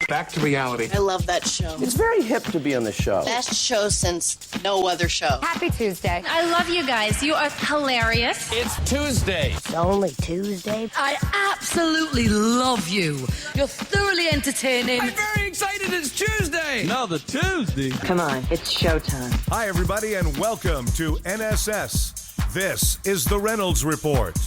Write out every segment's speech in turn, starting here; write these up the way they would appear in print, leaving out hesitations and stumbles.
Back to reality. I love that show. It's very hip to be on the show. Best show since no other show. Happy Tuesday. I love you guys. You are hilarious. It's Tuesday. It's only Tuesday. I absolutely love you. You're thoroughly entertaining. I'm very excited. It's Tuesday. Another Tuesday. Come on, it's showtime. Hi, everybody, and welcome to NSS. This is the Reynolds Report.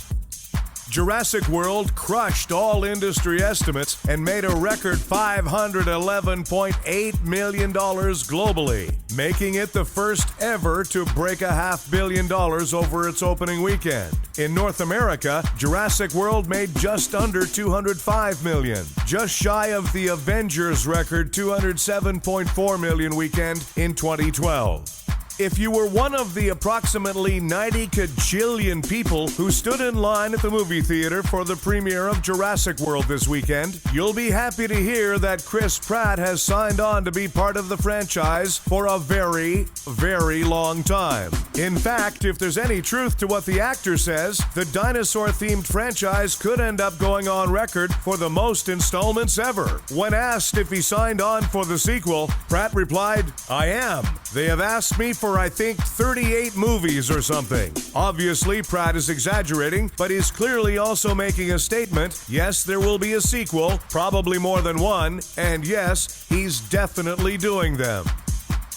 Jurassic World crushed all industry estimates and made a record $511.8 million globally, making it the first ever to break $500 million over its opening weekend. In North America, Jurassic World made just under $205 million, just shy of the Avengers record $207.4 million weekend in 2012. If you were one of the approximately 90 kajillion people who stood in line at the movie theater for the premiere of Jurassic World this weekend, you'll be happy to hear that Chris Pratt has signed on to be part of the franchise for a very, very long time. In fact, if there's any truth to what the actor says, the dinosaur-themed franchise could end up going on record for the most installments ever. When asked if he signed on for the sequel, Pratt replied, "I am. They have asked me for I think 38 movies or something." Obviously, Pratt is exaggerating, but he's clearly also making a statement. Yes, there will be a sequel, probably more than one, and yes, he's definitely doing them.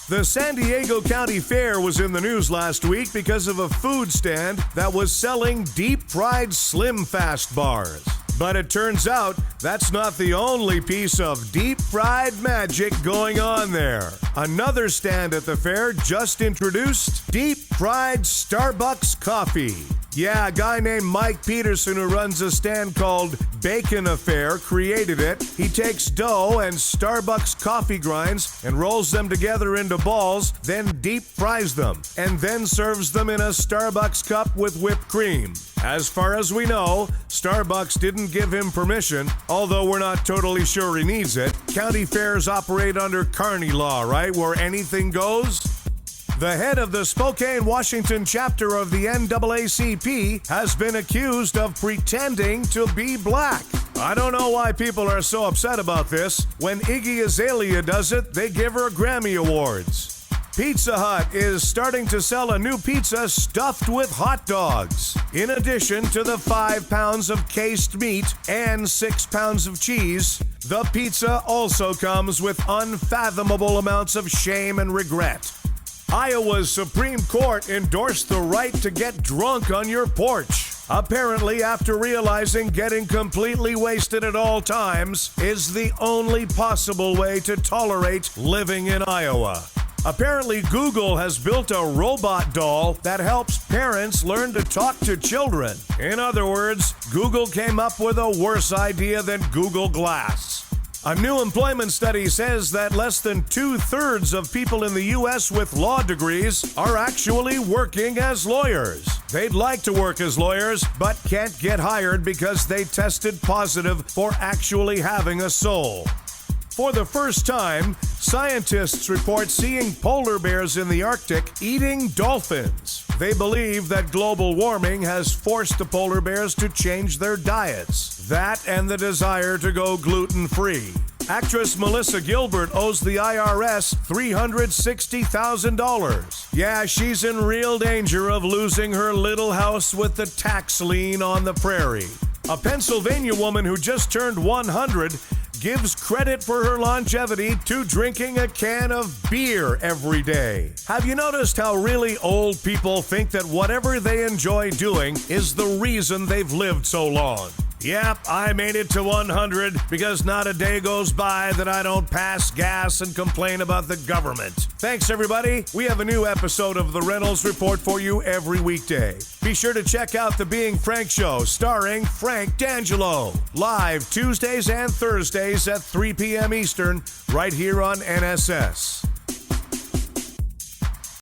The San Diego County Fair was in the news last week because of a food stand that was selling deep-fried Slim Fast bars. But it turns out that's not the only piece of deep-fried magic going on there. Another stand at the fair just introduced deep-fried Starbucks coffee. Yeah, a guy named Mike Peterson who runs a stand called Bacon Affair created it. He takes dough and Starbucks coffee grinds and rolls them together into balls, then deep fries them, and then serves them in a Starbucks cup with whipped cream. As far as we know, Starbucks didn't give him permission, although we're not totally sure he needs it. County fairs operate under Carney law, right, where anything goes? The head of the Spokane, Washington chapter of the NAACP has been accused of pretending to be black. I don't know why people are so upset about this. When Iggy Azalea does it, they give her Grammy Awards. Pizza Hut is starting to sell a new pizza stuffed with hot dogs. In addition to the 5 pounds of cased meat and 6 pounds of cheese, the pizza also comes with unfathomable amounts of shame and regret. Iowa's Supreme Court endorsed the right to get drunk on your porch. Apparently, after realizing getting completely wasted at all times is the only possible way to tolerate living in Iowa. Apparently, Google has built a robot doll that helps parents learn to talk to children. In other words, Google came up with a worse idea than Google Glass. A new employment study says that less than 2/3 of people in the U.S. with law degrees are actually working as lawyers. They'd like to work as lawyers, but can't get hired because they tested positive for actually having a soul. For the first time, scientists report seeing polar bears in the Arctic eating dolphins. They believe that global warming has forced the polar bears to change their diets. That and the desire to go gluten-free. Actress Melissa Gilbert owes the IRS $360,000. Yeah, she's in real danger of losing her little house with the tax lien on the prairie. A Pennsylvania woman who just turned 100 gives credit for her longevity to drinking a can of beer every day. Have you noticed how really old people think that whatever they enjoy doing is the reason they've lived so long? Yep, I made it to 100 because not a day goes by that I don't pass gas and complain about the government. Thanks, everybody. We have a new episode of the Reynolds Report for you every weekday. Be sure to check out The Being Frank Show starring Frank D'Angelo. Live Tuesdays and Thursdays at 3 p.m. Eastern, right here on NSS.